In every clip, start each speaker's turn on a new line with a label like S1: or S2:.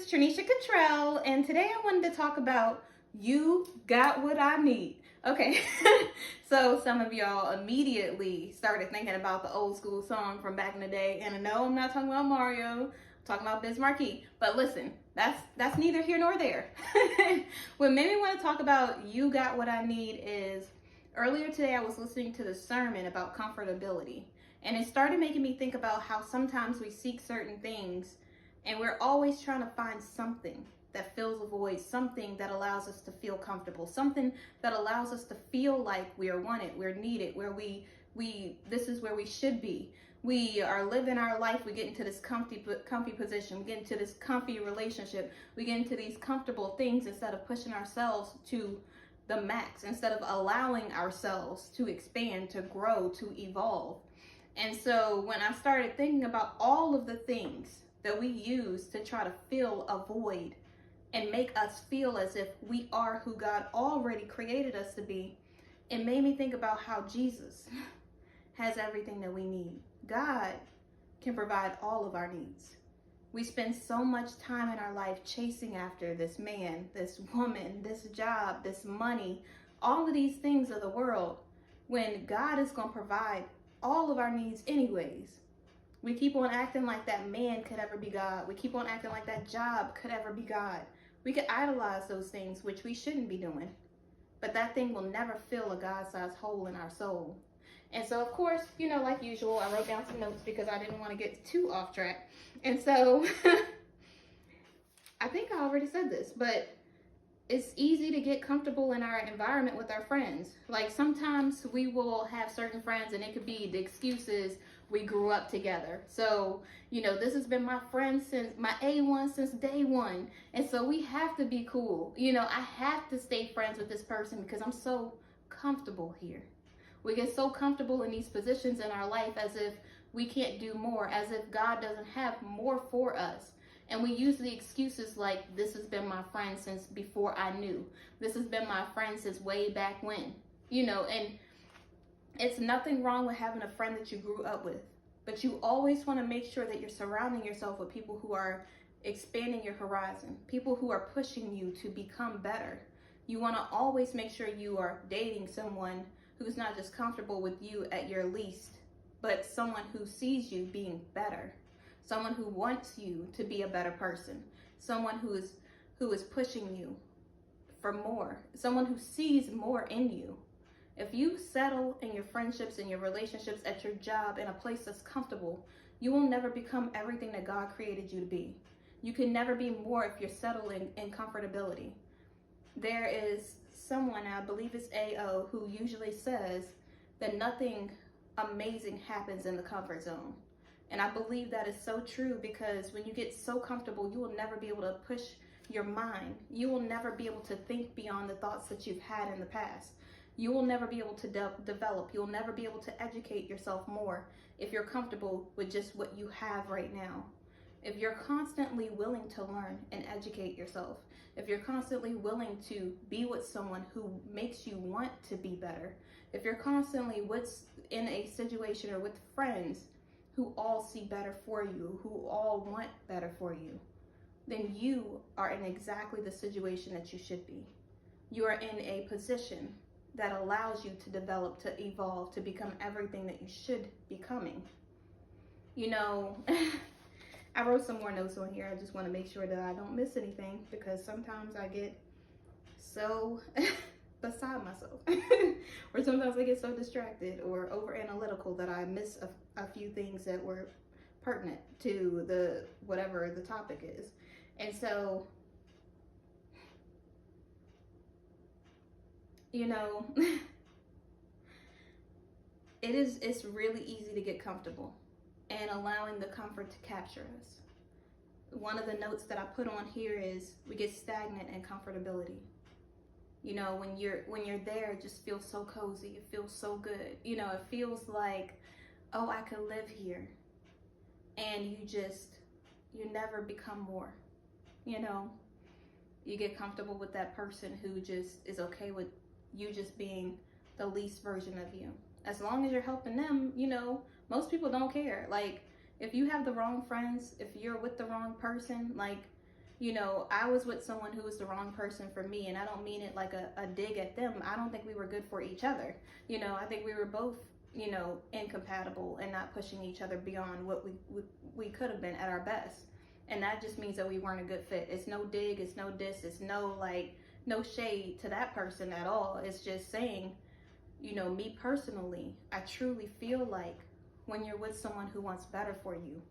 S1: Trinesha Cottrell, and today I wanted to talk about You Got What I Need. Okay, so some of y'all immediately started thinking about the old school song from back in the day, and no, I'm not talking about Mario, I'm talking about Biz Markie. But listen, that's neither here nor there. What made me want to talk about You Got What I Need is, earlier today I was listening to the sermon about comfortability, and it started making me think about how sometimes we seek certain things and we're always trying to find something that fills a void, something that allows us to feel comfortable, something that allows us to feel like we are wanted, we're needed, where we this is where we should be. We are living our life, we get into this comfy position, we get into this comfy relationship, we get into these comfortable things instead of pushing ourselves to the max, instead of allowing ourselves to expand, to grow, to evolve. And so when I started thinking about all of the things that we use to try to fill a void and make us feel as if we are who God already created us to be, it made me think about how Jesus has everything that we need. God can provide all of our needs. We spend so much time in our life chasing after this man, this woman, this job, this money, all of these things of the world, when God is going to provide all of our needs anyways. We keep on acting like that man could ever be God. We keep on acting like that job could ever be God. We could idolize those things, which we shouldn't be doing. But that thing will never fill a God-sized hole in our soul. And so, of course, like usual, I wrote down some notes because I didn't want to get too off track. And so, I think I already said this, but it's easy to get comfortable in our environment with our friends. Like sometimes we will have certain friends and it could be the excuses we grew up together. So, this has been my friend since my A1 since day one. And so we have to be cool. I have to stay friends with this person because I'm so comfortable here. We get so comfortable in these positions in our life as if we can't do more, as if God doesn't have more for us. And we use the excuses like, this has been my friend since before I knew. This has been my friend since way back when. And it's nothing wrong with having a friend that you grew up with. But you always want to make sure that you're surrounding yourself with people who are expanding your horizon, people who are pushing you to become better. You want to always make sure you are dating someone who's not just comfortable with you at your least, but someone who sees you being better. Someone who wants you to be a better person. Someone who is pushing you for more. Someone who sees more in you. If you settle in your friendships and your relationships at your job in a place that's comfortable, you will never become everything that God created you to be. You can never be more if you're settling in comfortability. There is someone, I believe it's A.O., who usually says that nothing amazing happens in the comfort zone. And I believe that is so true because when you get so comfortable, you will never be able to push your mind. You will never be able to think beyond the thoughts that you've had in the past. You will never be able to develop. You'll never be able to educate yourself more if you're comfortable with just what you have right now. If you're constantly willing to learn and educate yourself, if you're constantly willing to be with someone who makes you want to be better, if you're constantly in a situation or with friends who all see better for you, who all want better for you, then you are in exactly the situation that you should be. You are in a position that allows you to develop, to evolve, to become everything that you should be becoming. I wrote some more notes on here. I just want to make sure that I don't miss anything because sometimes I get so beside myself or sometimes I get so distracted or over analytical that I miss a few things that were pertinent to the whatever the topic is. And so it's really easy to get comfortable and allowing the comfort to capture us. One of the notes that I put on here is we get stagnant in comfortability. When you're there, it just feels so cozy. It feels so good. It feels like, oh, I could live here. And you never become more. You get comfortable with that person who just is okay with you just being the least version of you. As long as you're helping them, most people don't care. Like, if you have the wrong friends, if you're with the wrong person, like, You know, I was with someone who was the wrong person for me, and I don't mean it like a dig at them. I don't think we were good for each other. You know, I think we were both, you know, incompatible and not pushing each other beyond what we could have been at our best. And that just means that we weren't a good fit. It's no dig, it's no diss, it's no like, no shade to that person at all. It's just saying, you know, me personally, I truly feel like when you're with someone who wants better for you,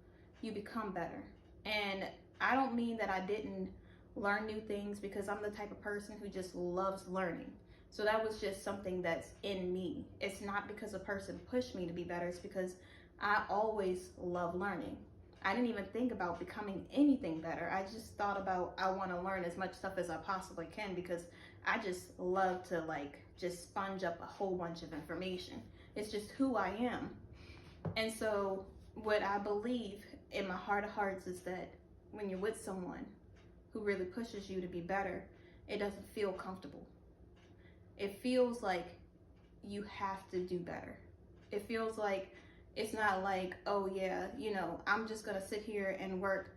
S1: you become better. And I don't mean that I didn't learn new things, because I'm the type of person who just loves learning. So that was just something that's in me. It's not because a person pushed me to be better. It's because I always love learning. I didn't even think about becoming anything better. I just thought about, I want to learn as much stuff as I possibly can, because I just love to like just sponge up a whole bunch of information. It's just who I am. And so what I believe in my heart of hearts is that when you're with someone who really pushes you to be better, it doesn't feel comfortable. It feels like you have to do better. It feels like, it's not like, oh yeah, you know, I'm just gonna sit here and work,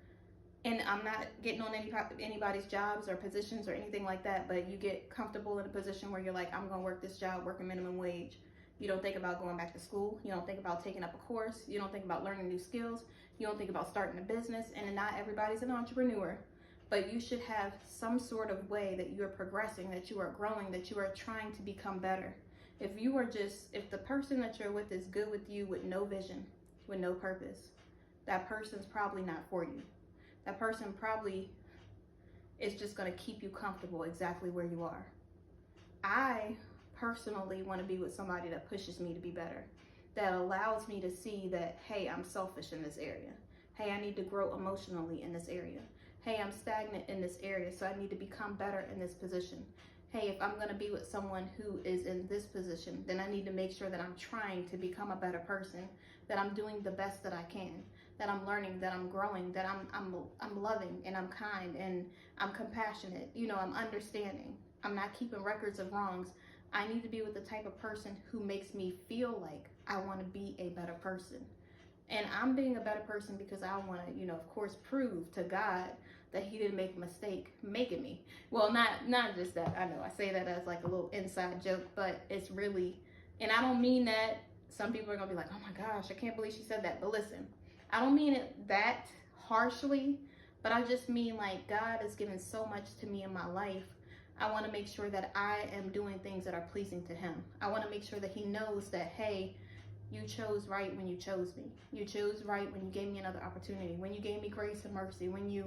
S1: and I'm not getting on anybody's jobs or positions or anything like that, but you get comfortable in a position where you're like, I'm gonna work this job, working minimum wage. You don't think about going back to school. You don't think about taking up a course. You don't think about learning new skills. You don't think about starting a business. And not everybody's an entrepreneur, but you should have some sort of way that you're progressing, that you are growing, that you are trying to become better. If the person that you're with is good with you with no vision, with no purpose, that person's probably not for you. That person probably is just going to keep you comfortable exactly where you are. I personally want to be with somebody that pushes me to be better, that allows me to see that, hey, I'm selfish in this area. Hey, I need to grow emotionally in this area. Hey, I'm stagnant in this area, so I need to become better in this position. Hey, if I'm going to be with someone who is in this position, then I need to make sure that I'm trying to become a better person, that I'm doing the best that I can, that I'm learning, that I'm growing, that I'm loving, and I'm kind, and I'm compassionate. You know, I'm understanding. I'm not keeping records of wrongs. I need to be with the type of person who makes me feel like I want to be a better person. And I'm being a better person because I want to, you know, of course, prove to God that he didn't make a mistake making me. Well, not just that. I know I say that as like a little inside joke, but it's really, and I don't mean that. Some people are going to be like, oh my gosh, I can't believe she said that. But listen, I don't mean it that harshly, but I just mean like God has given so much to me in my life. I want to make sure that I am doing things that are pleasing to him. I want to make sure that he knows that, hey, you chose right when you chose me. You chose right when you gave me another opportunity, when you gave me grace and mercy, when you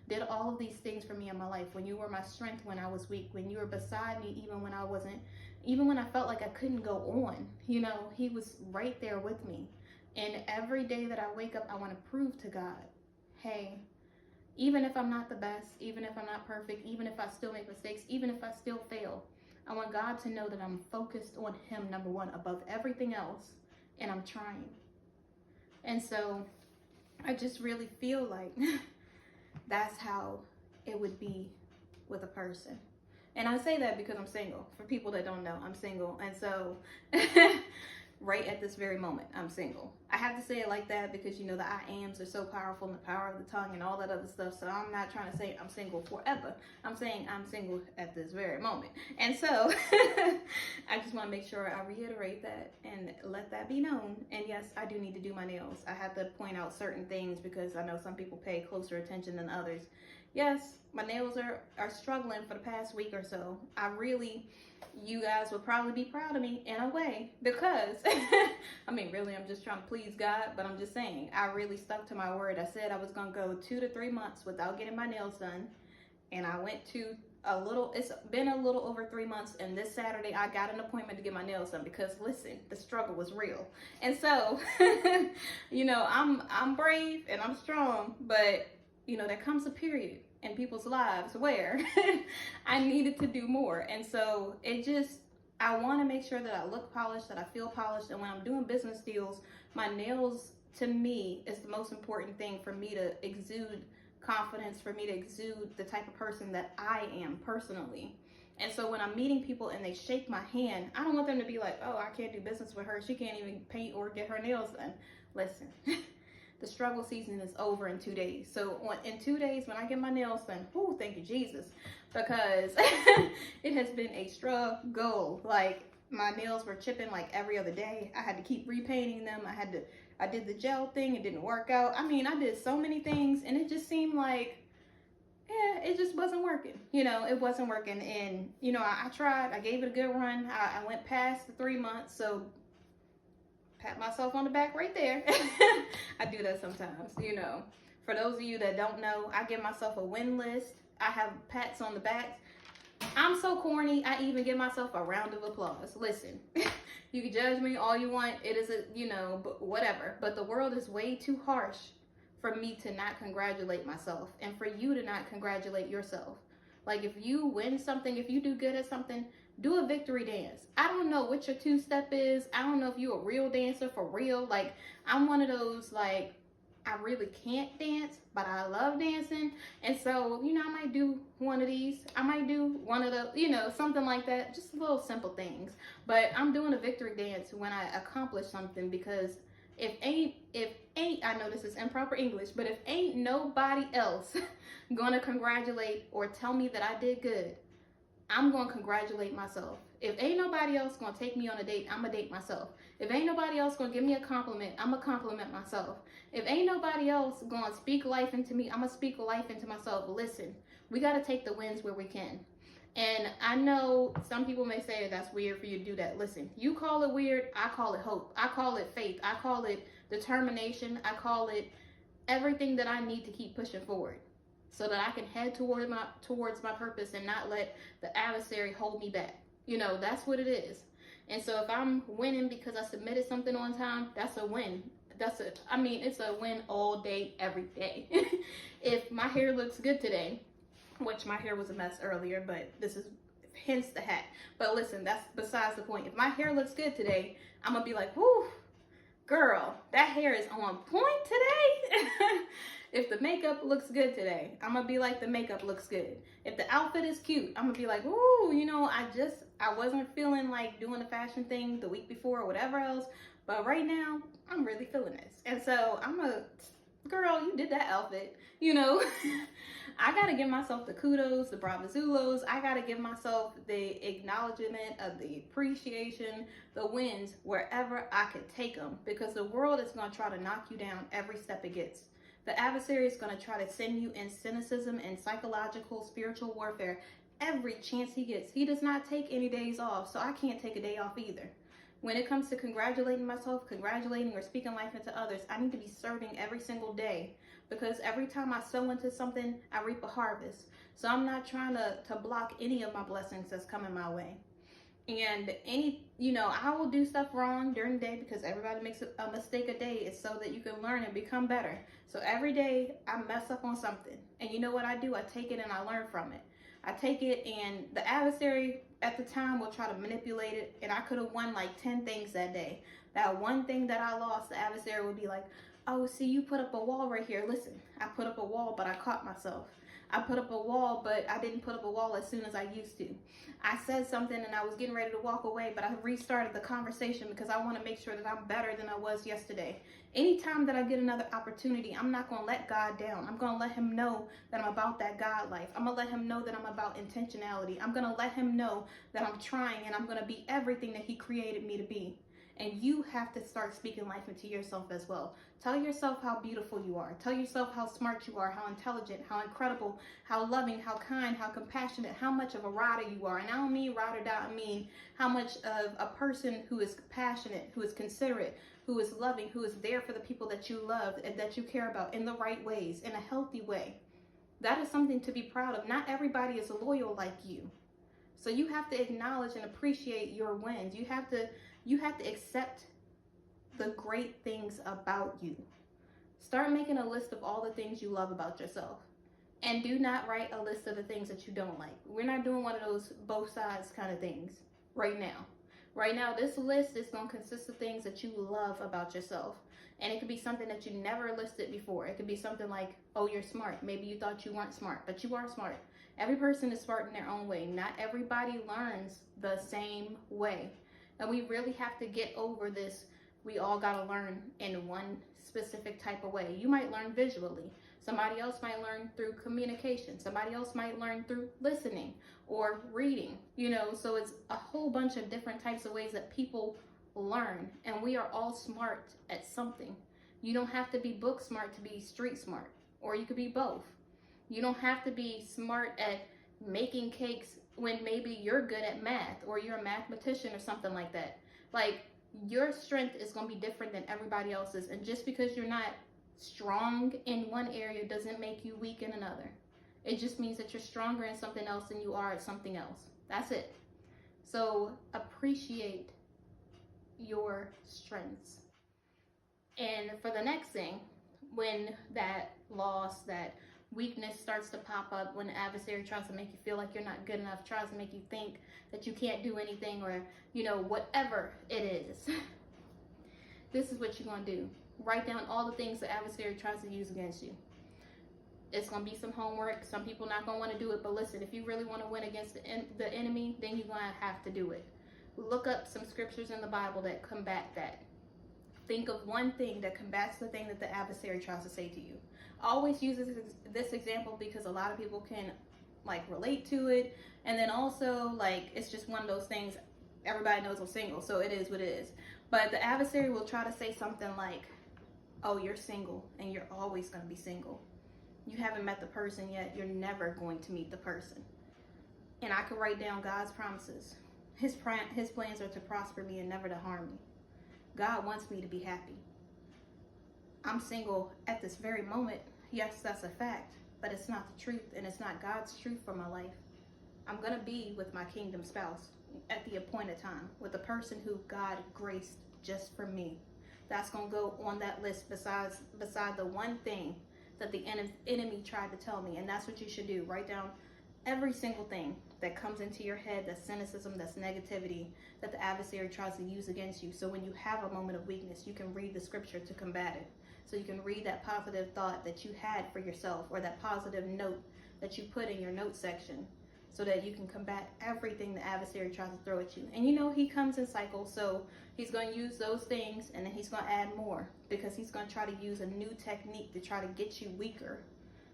S1: did all of these things for me in my life, when you were my strength when I was weak, when you were beside me even when I wasn't, even when I felt like I couldn't go on. You know, he was right there with me. And every day that I wake up, I want to prove to God, hey, even if I'm not the best, even if I'm not perfect, even if I still make mistakes, even if I still fail, I want God to know that I'm focused on him, number one, above everything else, and I'm trying. And so I just really feel like that's how it would be with a person. And I say that because I'm single. For people that don't know, I'm single. And so right at this very moment, I'm single. I have to say it like that because, you know, the I ams are so powerful, and the power of the tongue and all that other stuff. So I'm not trying to say I'm single forever. I'm saying I'm single at this very moment. And so I just want to make sure I reiterate that and let that be known. And yes, I do need to do my nails. I have to point out certain things because I know some people pay closer attention than others. Yes, my nails are struggling for the past week or so. You guys would probably be proud of me in a way because, I mean, really, I'm just trying to please God, but I'm just saying, I really stuck to my word. I said I was going to go 2 to 3 months without getting my nails done, and I went to it's been a little over 3 months, and this Saturday, I got an appointment to get my nails done because, listen, the struggle was real. And so, you know, I'm brave and I'm strong, but, you know, there comes a period in people's lives where I needed to do more. And so I want to make sure that I look polished, that I feel polished. And when I'm doing business deals, my nails to me is the most important thing for me to exude confidence, for me to exude the type of person that I am personally. And so when I'm meeting people and they shake my hand, I don't want them to be like, oh, I can't do business with her. She can't even paint or get her nails done. Listen, the struggle season is over in 2 days. So in 2 days, when I get my nails done, oh, thank you, Jesus, because it has been a struggle. Like, my nails were chipping like every other day. I had to keep repainting them. I did the gel thing. It didn't work out. I mean, I did so many things, and it just seemed like, yeah, it just wasn't working. It wasn't working. And, I tried. I gave it a good run. I went past the 3 months. So pat myself on the back right there. I do that sometimes, For those of you that don't know, I give myself a win list. I have pats on the back. I'm so corny, I even give myself a round of applause. Listen, you can judge me all you want. It is but whatever. But the world is way too harsh for me to not congratulate myself, and for you to not congratulate yourself. Like, if you win something, if you do good at something, do a victory dance. I don't know what your two-step is. I don't know if you're a real dancer for real. Like, I'm one of those, like, I really can't dance, but I love dancing. And so, I might do one of these. I might do one of the, something like that. Just little simple things. But I'm doing a victory dance when I accomplish something, because if ain't, I know this is improper English, but if ain't nobody else gonna congratulate or tell me that I did good, I'm gonna congratulate myself. If ain't nobody else gonna take me on a date, I'm gonna date myself. If ain't nobody else gonna give me a compliment, I'm gonna compliment myself. If ain't nobody else gonna speak life into me, I'm gonna speak life into myself. Listen, we gotta take the wins where we can. And I know some people may say that's weird for you to do that. Listen, you call it weird, I call it hope. I call it faith. I call it determination. I call it everything that I need to keep pushing forward, so that I can head towards my purpose and not let the adversary hold me back. That's what it is. And so if I'm winning because I submitted something on time, that's a win. It's a win all day, every day. If my hair looks good today, which my hair was a mess earlier, but this is hence the hat. But listen, that's besides the point. If my hair looks good today, I'm gonna be like, whoo, girl, that hair is on point today. If the makeup looks good today, I'm gonna be like, the makeup looks good. If the outfit is cute, I'm gonna be like, ooh, I wasn't feeling like doing the fashion thing the week before or whatever else, but right now, I'm really feeling this. And so girl, you did that outfit, I gotta give myself the kudos, the bravazulos. I gotta give myself the acknowledgement of the appreciation, the wins, wherever I could take them, because the world is gonna try to knock you down every step it gets. The adversary is going to try to send you in cynicism and psychological, spiritual warfare every chance he gets. He does not take any days off, so I can't take a day off either. When it comes to congratulating myself, congratulating or speaking life into others, I need to be serving every single day, because every time I sow into something, I reap a harvest. So I'm not trying to block any of my blessings that's coming my way. And I will do stuff wrong during the day, because everybody makes a mistake a day. It's so that you can learn and become better. So every day I mess up on something. And you know what I do? I take it and I learn from it. I take it, and the adversary at the time will try to manipulate it. And I could have won like 10 things that day. That one thing that I lost, the adversary would be like, oh, see, you put up a wall right here. Listen, I put up a wall, but I caught myself. I put up a wall, but I didn't put up a wall as soon as I used to. I said something and I was getting ready to walk away, but I restarted the conversation because I want to make sure that I'm better than I was yesterday. Anytime that I get another opportunity, I'm not going to let God down. I'm going to let him know that I'm about that God life. I'm going to let him know that I'm about intentionality. I'm going to let him know that I'm trying and I'm going to be everything that he created me to be. And you have to start speaking life into yourself as well. Tell yourself how beautiful you are. Tell yourself how smart you are, how intelligent, how incredible, how loving, how kind, how compassionate, how much of a rider you are. And I don't mean ride or die. I mean how much of a person who is passionate, who is considerate, who is loving, who is there for the people that you love and that you care about in the right ways, in a healthy way. That is something to be proud of. Not everybody is loyal like you. So you have to acknowledge and appreciate your wins. You have to accept the great things about you. Start making a list of all the things you love about yourself. And do not write a list of the things that you don't like. We're not doing one of those both sides kind of things right now. Right now, this list is going to consist of things that you love about yourself. And it could be something that you never listed before. It could be something like, oh, you're smart. Maybe you thought you weren't smart, but you are smart. Every person is smart in their own way. Not everybody learns the same way. And we really have to get over this We all got to learn in one specific type of way. You might learn visually. Somebody else might learn through communication. Somebody else might learn through listening or reading, you know, so it's a whole bunch of different types of ways that people learn, and we are all smart at something. You don't have to be book smart to be street smart, or you could be both. You don't have to be smart at making cakes when maybe you're good at math or you're a mathematician or something like that. Like, your strength is going to be different than everybody else's, and just because you're not strong in one area doesn't make you weak in another. It just means that you're stronger in something else than you are at something else. That's it. So appreciate your strengths. And for the next thing, when that loss, that weakness starts to pop up, when the adversary tries to make you feel like you're not good enough, tries to make you think that you can't do anything, or, you know, whatever it is, this is what you're going to do. Write down all the things the adversary tries to use against you. It's going to be some homework. Some people not going to want to do it, but listen, if you really want to win against the enemy, then you're going to have to do it. Look up some scriptures in the Bible that combat that. Think of one thing that combats the thing that the adversary tries to say to you. I always use this example because a lot of people can like relate to it, and then also like it's just one of those things. Everybody knows I'm single, so it is what it is. But the adversary will try to say something like, oh, you're single and you're always going to be single. You haven't met the person yet. You're never going to meet the person. And I could write down God's promises. His plans are to prosper me and never to harm me. God wants me to be happy. I'm single at this very moment. Yes, that's a fact, but it's not the truth, and it's not God's truth for my life. I'm going to be with my kingdom spouse at the appointed time, with the person who God graced just for me. That's going to go on that list beside the one thing that the enemy tried to tell me. And that's what you should do. Write down every single thing that comes into your head, that's cynicism, that's negativity, that the adversary tries to use against you. So when you have a moment of weakness, you can read the scripture to combat it. So you can read that positive thought that you had for yourself, or that positive note that you put in your note section, so that you can combat everything the adversary tries to throw at you. And you know, he comes in cycles, so he's going to use those things, and then he's going to add more, because he's going to try to use a new technique to try to get you weaker.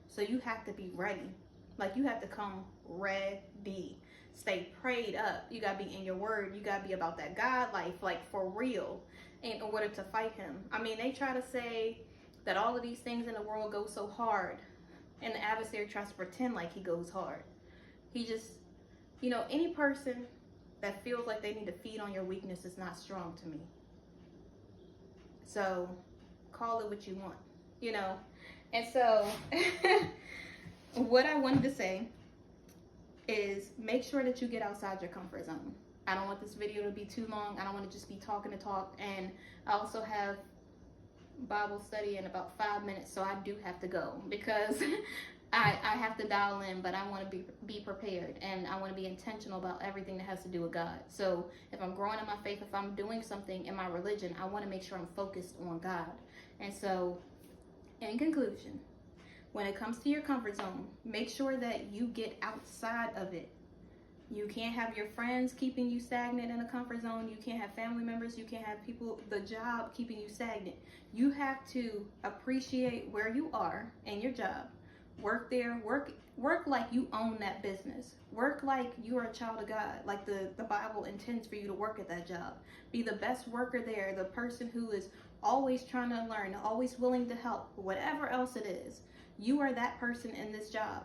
S1: So you have to be ready. Like, you have to come ready. Stay prayed up. You got to be in your word. You got to be about that God life, like for real, in order to fight him. I mean, they try to say that all of these things in the world go so hard, and the adversary tries to pretend like he goes hard. He just, you know, any person that feels like they need to feed on your weakness is not strong to me. So call it what you want, you know. And so what I wanted to say is, make sure that you get outside your comfort zone. I don't want this video to be too long. I don't want to just be talking to talk. And I also have Bible study in about 5 minutes, so I do have to go, because I have to dial in, but I want to be prepared, and I want to be intentional about everything that has to do with God. So if I'm growing in my faith, if I'm doing something in my religion, I want to make sure I'm focused on God. And so, in conclusion, when it comes to your comfort zone, make sure that you get outside of it. You can't have your friends keeping you stagnant in a comfort zone. You can't have family members. You can't have people, the job, keeping you stagnant. You have to appreciate where you are in your job. Work there. Work like you own that business. Work like you are a child of God, like the Bible intends for you to work at that job. Be the best worker there, the person who is always trying to learn, always willing to help, whatever else it is. You are that person in this job,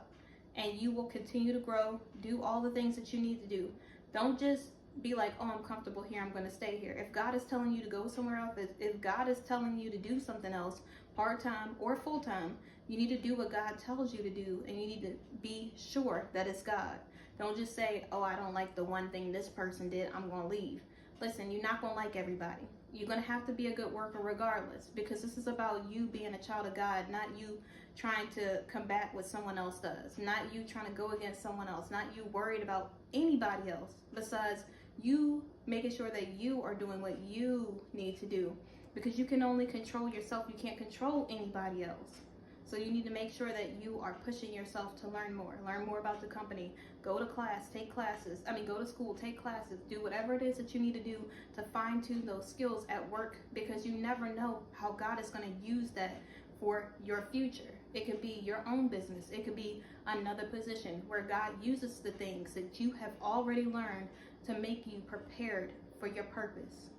S1: and you will continue to grow. Do all the things that you need to do. Don't just be like, oh, I'm comfortable here, I'm going to stay here. If God is telling you to go somewhere else, if God is telling you to do something else, part-time or full-time, you need to do what God tells you to do, and you need to be sure that it's God. Don't just say, oh, I don't like the one thing this person did, I'm going to leave. Listen, you're not going to like everybody. You're going to have to be a good worker regardless, because this is about you being a child of God, not you trying to combat what someone else does, not you trying to go against someone else, not you worried about anybody else, besides you making sure that you are doing what you need to do, because you can only control yourself. You can't control anybody else. So you need to make sure that you are pushing yourself to learn more about the company, go to class, take classes. Go to school, take classes, do whatever it is that you need to do to fine tune those skills at work, because you never know how God is going to use that for your future. It could be your own business. It could be another position where God uses the things that you have already learned to make you prepared for your purpose.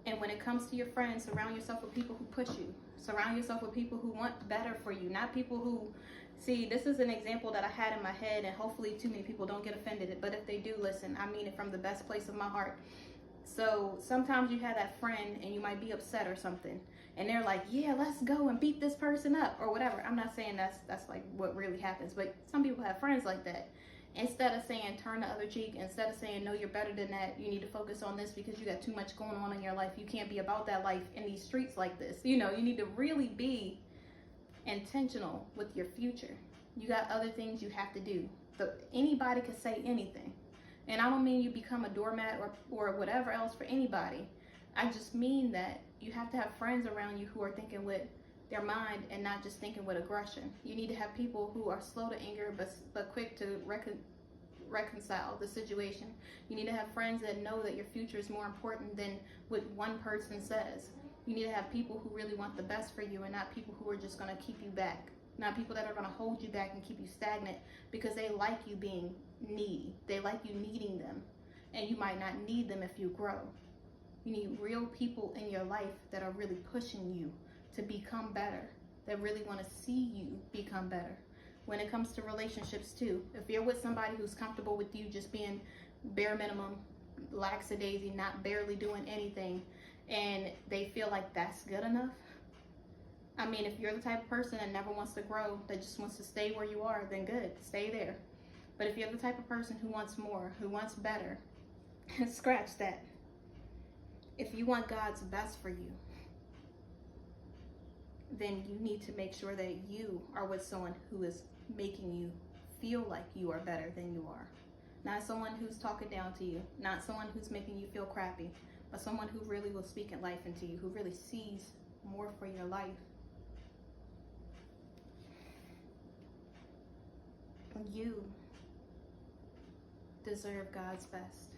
S1: And when it comes to your friends, surround yourself with people who push you. Surround yourself with people who want better for you, not people who, see, this is an example that I had in my head, and hopefully too many people don't get offended, but if they do, listen, I mean it from the best place of my heart. So sometimes you have that friend and you might be upset or something, and they're like, yeah, let's go and beat this person up or whatever. I'm not saying that's like what really happens, but some people have friends like that. Instead of saying turn the other cheek, instead of saying no, you're better than that, you need to focus on this because you got too much going on in your life. You can't be about that life in these streets like this. You need to really be intentional with your future. You got other things you have to do. Anybody could say anything. And I don't mean you become a doormat or whatever else for anybody. I just mean that you have to have friends around you who are thinking with their mind and not just thinking with aggression. You need to have people who are slow to anger but quick to reconcile the situation. You need to have friends that know that your future is more important than what one person says. You need to have people who really want the best for you and not people who are just going to keep you back. Not people that are going to hold you back and keep you stagnant because they like you being needy. They like you needing them. And you might not need them if you grow. You need real people in your life that are really pushing you to become better, that really want to see you become better. When it comes to relationships too, if you're with somebody who's comfortable with you just being bare minimum, lackadaisy, not barely doing anything, and they feel like that's good enough, if you're the type of person that never wants to grow, that just wants to stay where you are, then good, stay there. But if you're the type of person who wants more, who wants better, scratch that. If you want God's best for you, then you need to make sure that you are with someone who is making you feel like you are better than you are. Not someone who's talking down to you, not someone who's making you feel crappy, but someone who really will speak life into you, who really sees more for your life. You deserve God's best.